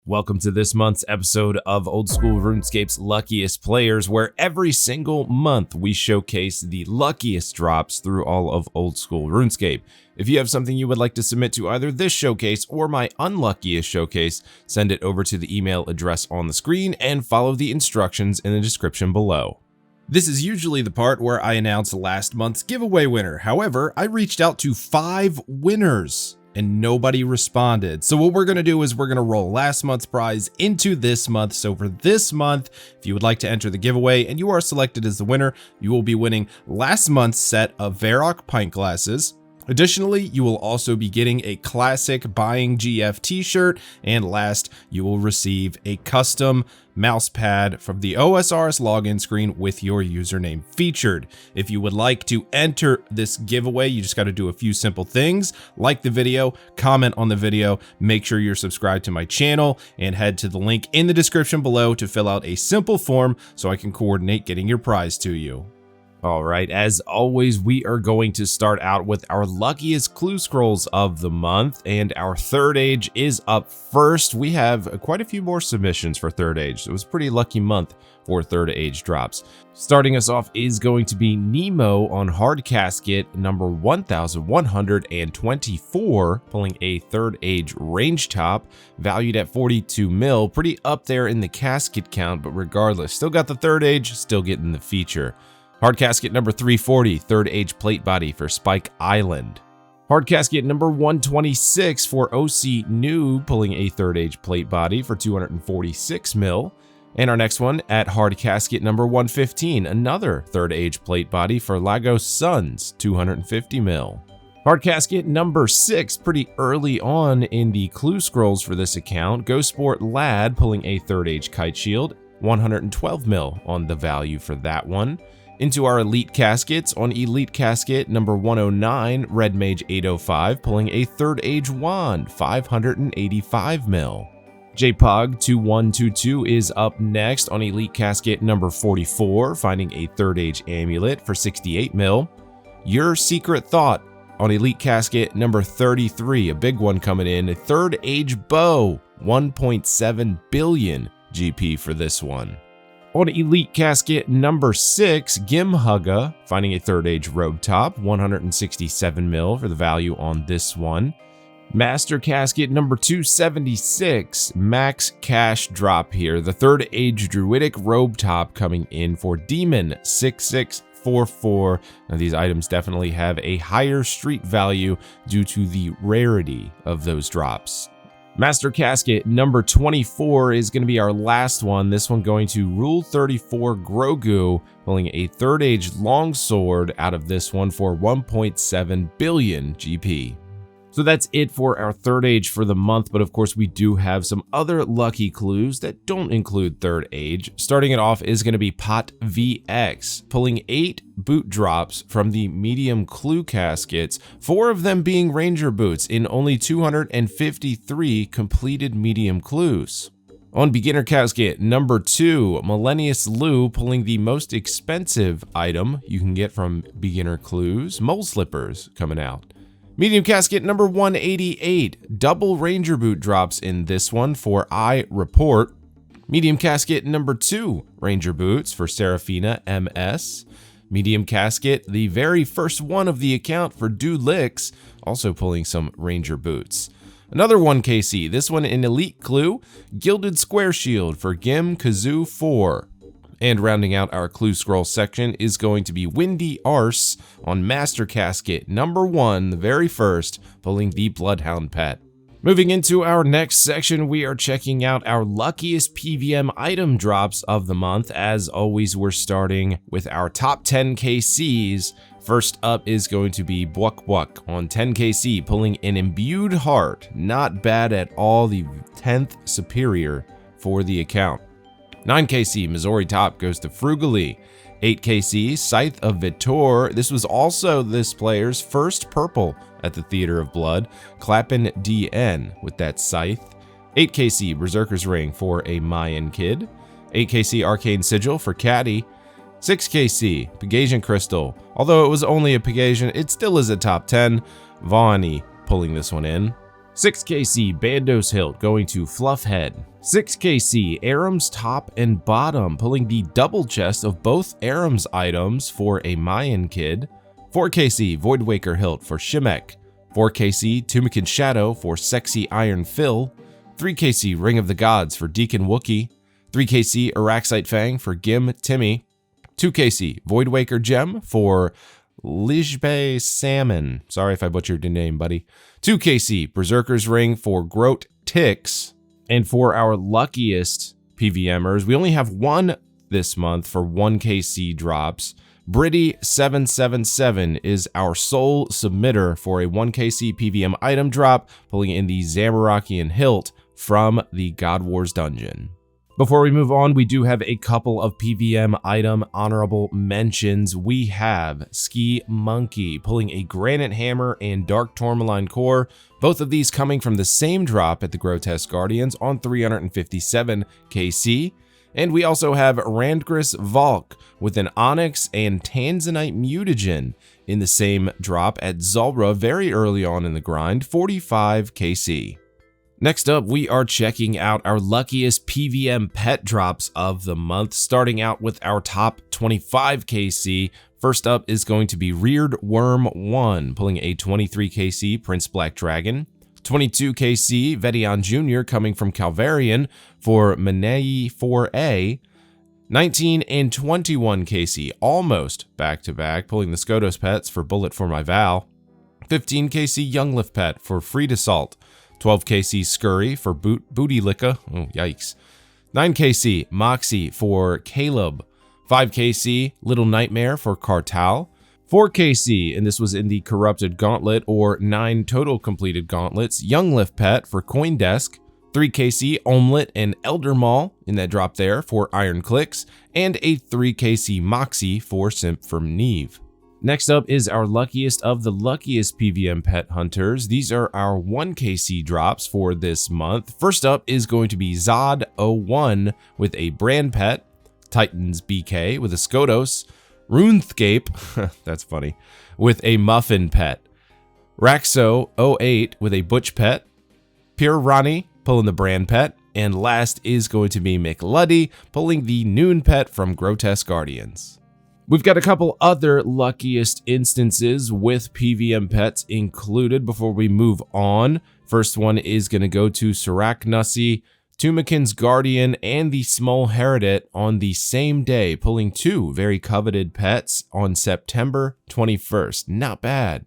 Welcome to this month's episode of Old School RuneScape's Luckiest Players, where every single month we showcase the luckiest drops through all of Old School RuneScape. If you have something you would like to submit to either this showcase or my unluckiest showcase, send it over to the email address on the screen and follow the instructions in the description below. This is usually the part where I announce last month's giveaway winner. However, I reached out to 5 winners and nobody responded. So what we're gonna do is we're gonna roll last month's prize into this month. So for this month, if you would like to enter the giveaway and you are selected as the winner, you will be winning last month's set of Varrock pint glasses. Additionally, you will also be getting a classic Buying GF t-shirt, and last, you will receive a custom mouse pad from the OSRS login screen with your username featured. If you would like to enter this giveaway, you just got to do a few simple things. Like the video, comment on the video, make sure you're subscribed to my channel, and head to the link in the description below to fill out a simple form so I can coordinate getting your prize to you. All right, as always, we are going to start out with our luckiest clue scrolls of the month, and our third age is up first. We have quite a few more submissions for third age. It was a pretty lucky month for third age drops. Starting us off is going to be Nemo on hard casket number 1124, pulling a third age range top, valued at 42 mil, pretty up there in the casket count, but regardless, still got the third age, still getting the feature. Hard casket number 340, third age plate body for Spike Island. Hard casket number 126 for OC New, pulling a third age plate body for 246 mil. And our next one at hard casket number 115, another third age plate body for Lagos Suns, 250 mil. Hard casket number 6, pretty early on in the clue scrolls for this account, Go Sport Lad, pulling a third age kite shield, 112 mil on the value for that one. Into our elite caskets, on elite casket number 109, Red Mage 805, pulling a third age wand, 585 mil. JPOG 2122 is up next on elite casket number 44, finding a third age amulet for 68 mil. Your Secret Thought on elite casket number 33, a big one coming in, a third age bow, 1.7 billion GP for this one. On elite casket number 6, Gimhugga, finding a third age robe top, 167 mil for the value on this one. Master casket number 276, max cash drop here, the third age druidic robe top coming in for Demon 6644. Now these items definitely have a higher street value due to the rarity of those drops. Master casket number 24 is going to be our last one. This one going to Rule 34 Grogu, pulling a third age longsword out of this one for 1.7 billion GP. So that's it for our third age for the month, but of course we do have some other lucky clues that don't include third age. Starting it off is going to be Pot VX, pulling 8 boot drops from the medium clue caskets, 4 of them being ranger boots in only 253 completed medium clues. On beginner casket number 2, Millennius Lou, pulling the most expensive item you can get from beginner clues, mole slippers coming out. Medium casket number 188, double ranger boot drops in this one for I Report. Medium casket number 2, ranger boots for Seraphina MS. Medium casket, the very first one of the account for Dude Licks, also pulling some ranger boots. Another 1KC, this one in elite clue, Gilded Square Shield for Gim Kazoo 4. And rounding out our clue scroll section is going to be Windy Arse on Master Casket number 1, the very first, pulling the Bloodhound pet. Moving into our next section, we are checking out our luckiest PVM item drops of the month. As always, we're starting with our top 10 KCs. First up is going to be Buck Buck on 10KC, pulling an Imbued Heart. Not bad at all, the 10th superior for the account. 9KC, Missouri Top goes to Frugally. 8KC, Scythe of Vitor. This was also this player's first purple at the Theater of Blood. Clappin' DN with that Scythe. 8KC, Berserker's Ring for a Mayan Kid. 8KC, Arcane Sigil for Caddy. 6KC, Pegasian Crystal. Although it was only a Pegasian, it still is a top 10. Vaughany pulling this one in. 6KC Bandos Hilt going to Fluffhead. 6KC Aram's Top and Bottom, pulling the double chest of both Aram's items for a Mayan Kid. 4KC Voidwaker Hilt for Shimek. 4KC Tumikin Shadow for Sexy Iron Phil. 3KC Ring of the Gods for Deacon Wookie. 3KC Araxite Fang for Gim Timmy. 2KC Voidwaker Gem for Lijbe Salmon. Sorry if I butchered your name, buddy. 2KC Berserker's Ring for Groat Tix. And for our luckiest PVMers, we only have one this month for 1KC drops. Britty777 is our sole submitter for a 1KC PVM item drop, pulling in the Zamorakian Hilt from the God Wars dungeon. Before we move on, we do have a couple of PVM item honorable mentions. We have Ski Monkey pulling a Granite Hammer and Dark Tourmaline Core, both of these coming from the same drop at the Grotesque Guardians on 357 KC. And we also have Randgris Valk with an Onyx and Tanzanite Mutagen in the same drop at Zulrah very early on in the grind, 45 KC. Next up, we are checking out our luckiest PVM pet drops of the month, starting out with our top 25 KC. First up is going to be Reared Worm 1, pulling a 23 KC Prince Black Dragon. 22 KC Vedion Jr. coming from Calvarian for Menei 4A. 19 and 21 KC almost back-to-back, pulling the Skodos pets for Bullet for My Val. 15 KC Younglift pet for Freed Assault. 12 KC Scurry for Booty Licka. Oh, yikes. 9 KC Moxie for Caleb. 5 KC Little Nightmare for Cartal. 4 KC, and this was in the Corrupted Gauntlet, or 9 total completed gauntlets, Younglift Pet for Coindesk. 3 KC Omelet and Elder Maul in that drop there for Iron Clicks, and a 3 KC Moxie for Simp from Neve. Next up is our luckiest of the luckiest PVM pet hunters. These are our 1 KC drops for this month. First up is going to be Zod01 with a brand pet, Titans BK with a Skodos, RuneScape, that's funny, with a Muffin pet, Raxo08 with a Butch pet, Pure Ronnie pulling the brand pet, and last is going to be McLuddy pulling the Noon pet from Grotesque Guardians. We've got a couple other luckiest instances with PVM pets included before we move on. First one is going to go to Sirac Nussi, Tumikin's Guardian, and the Small Heredet on the same day, pulling 2 very coveted pets on September 21st. Not bad.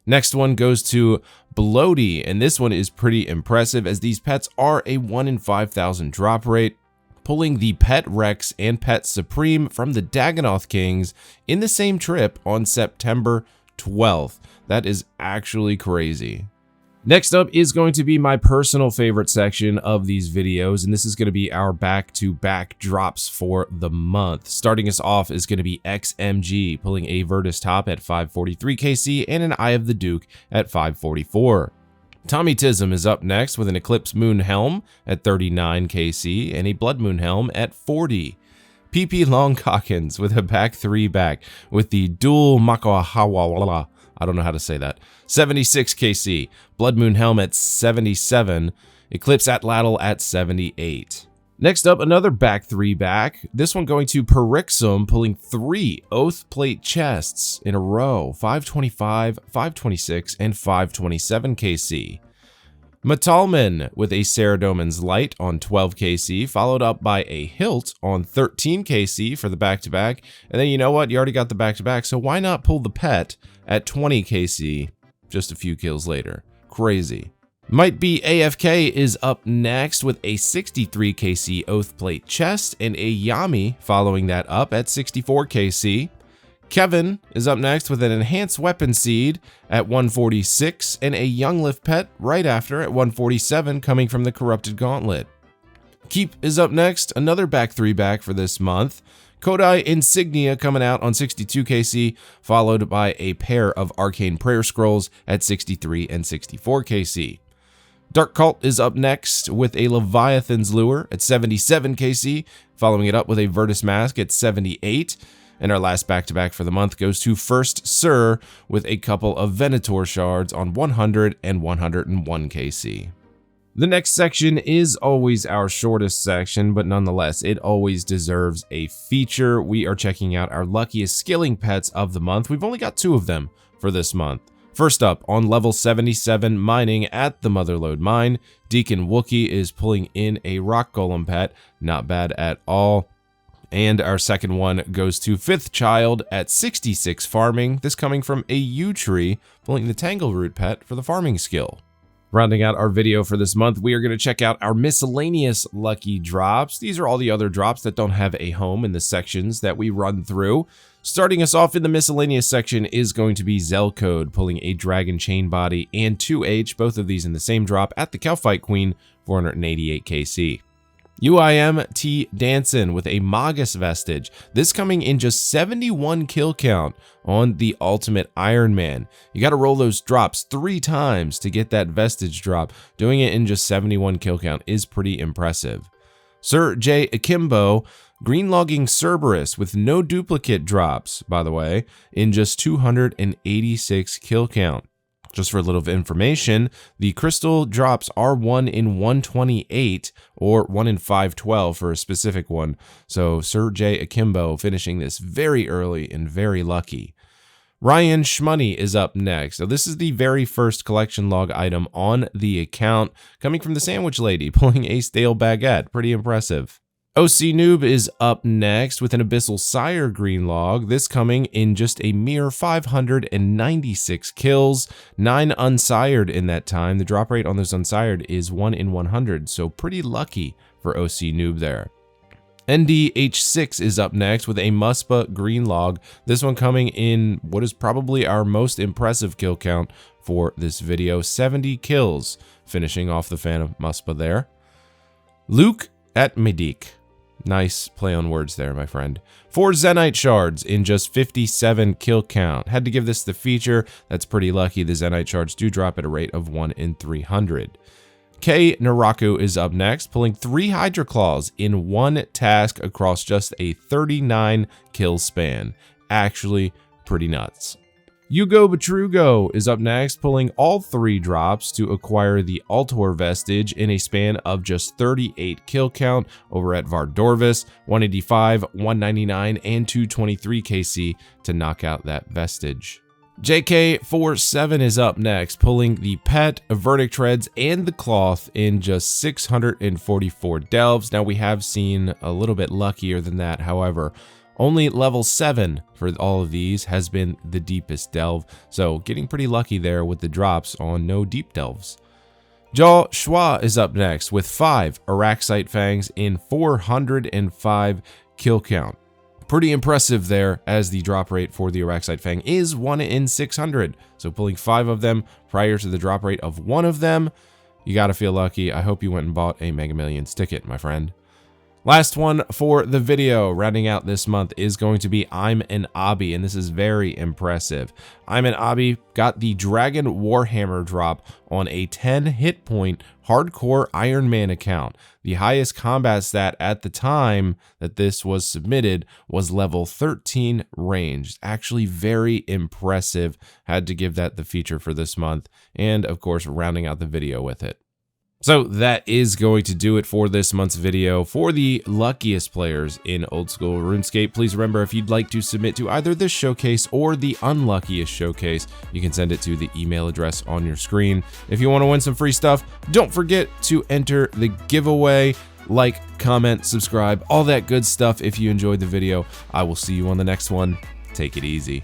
Next one goes to Bloaty, and this one is pretty impressive as these pets are a 1 in 5,000 drop rate, pulling the Pet Rex and Pet Supreme from the Dagannoth Kings in the same trip on September 12th. That is actually crazy. Next up is going to be my personal favorite section of these videos, and this is going to be our back-to-back drops for the month. Starting us off is going to be XMG, pulling a Virtus Top at 543 KC and an Eye of the Duke at 544. Tommy Tism is up next with an Eclipse Moon Helm at 39 KC and a Blood Moon Helm at 40. PP Long Calkins with a back 3 back with the dual Makahawa, I don't know how to say that, 76 KC, Blood Moon Helm at 77, Eclipse Atlatl at 78. Next up, another back 3 back, this one going to Perixum, pulling 3 Oath Plate chests in a row, 525, 526, and 527 KC. Metalman with a Saradomin's Light on 12 KC, followed up by a Hilt on 13 KC for the back-to-back, and then you know what, you already got the back-to-back, so why not pull the pet at 20 KC just a few kills later? Crazy. Might Be AFK is up next with a 63 KC Oath Plate chest and a Yami following that up at 64 KC. Kevin is up next with an Enhanced Weapon Seed at 146 and a Younglift pet right after at 147 coming from the Corrupted Gauntlet. Keep is up next, another back 3 back for this month. Kodai Insignia coming out on 62 KC, followed by a pair of Arcane Prayer Scrolls at 63 and 64 KC. Dark Cult is up next with a Leviathan's Lure at 77 KC, following it up with a Virtus Mask at 78. And our last back-to-back for the month goes to First Sir with a couple of Venator shards on 100 and 101 KC. The next section is always our shortest section, but nonetheless, it always deserves a feature. We are checking out our luckiest skilling pets of the month. We've only got 2 of them for this month. First up, on level 77 mining at the Motherlode Mine, Deacon Wookie is pulling in a Rock Golem pet. Not bad at all. And our second one goes to Fifth Child at 66 farming, this coming from a yew tree, pulling the Tangleroot pet for the farming skill. Rounding out our video for this month, we are going to check out our miscellaneous lucky drops. These are all the other drops that don't have a home in the sections that we run through. Starting us off in the miscellaneous section is going to be Zelcode, pulling a Dragon Chain Body and 2H, both of these in the same drop at the Cowfight Queen, 488 KC. UIM Danson with a Magus Vestige, this coming in just 71 kill count on the Ultimate Iron Man. You got to roll those drops 3 times to get that Vestige drop. Doing it in just 71 kill count is pretty impressive. Sir J. Akimbo, Green Logging Cerberus with no duplicate drops, by the way, in just 286 kill count. Just for a little information, the crystal drops are 1 in 128 or 1 in 512 for a specific one. So Sir J. Akimbo finishing this very early and very lucky. Ryan Schmoney is up next. So this is the very first collection log item on the account, coming from the Sandwich Lady, pulling a stale baguette. Pretty impressive. OC Noob is up next with an Abyssal Sire green log, this coming in just a mere 596 kills, 9 unsired in that time. The drop rate on those unsired is 1 in 100, so pretty lucky for OC Noob there. NDH6 is up next with a Muspa green log, this one coming in what is probably our most impressive kill count for this video, 70 kills, finishing off the fan of Muspa there. Luke at Medik. Nice play on words there, my friend. 4 Zenite shards in just 57 kill count. Had to give this the feature. That's pretty lucky. The Zenite shards do drop at a rate of 1 in 300. K Naraku is up next, pulling 3 Hydra Claws in 1 task across just a 39 kill span. Actually, pretty nuts. Hugo Betrugo is up next, pulling all 3 drops to acquire the Altor Vestige in a span of just 38 kill count over at Vardorvis, 185, 199, and 223 KC to knock out that Vestige. JK47 is up next, pulling the Pet, Verdict Treads, and the Cloth in just 644 delves. Now we have seen a little bit luckier than that, however. Only level 7 for all of these has been the deepest delve, so getting pretty lucky there with the drops on no deep delves. Jaw Schwa is up next with 5 Araxite Fangs in 405 kill count. Pretty impressive there, as the drop rate for the Araxite Fang is 1 in 600, so pulling 5 of them prior to the drop rate of 1 of them, you gotta feel lucky. I hope you went and bought a Mega Millions ticket, my friend. Last one for the video, rounding out this month, is going to be I'm an Obby, and this is very impressive. I'm an Obby got the Dragon Warhammer drop on a 10 hit point hardcore Iron Man account. The highest combat stat at the time that this was submitted was level 13 ranged. Actually very impressive. Had to give that the feature for this month, and of course rounding out the video with it. So that is going to do it for this month's video for the luckiest players in old school RuneScape. Please remember, if you'd like to submit to either this showcase or the unluckiest showcase, you can send it to the email address on your screen. If you want to win some free stuff, don't forget to enter the giveaway. Like, comment, subscribe, all that good stuff if you enjoyed the video. I will see you on the next one. Take it easy.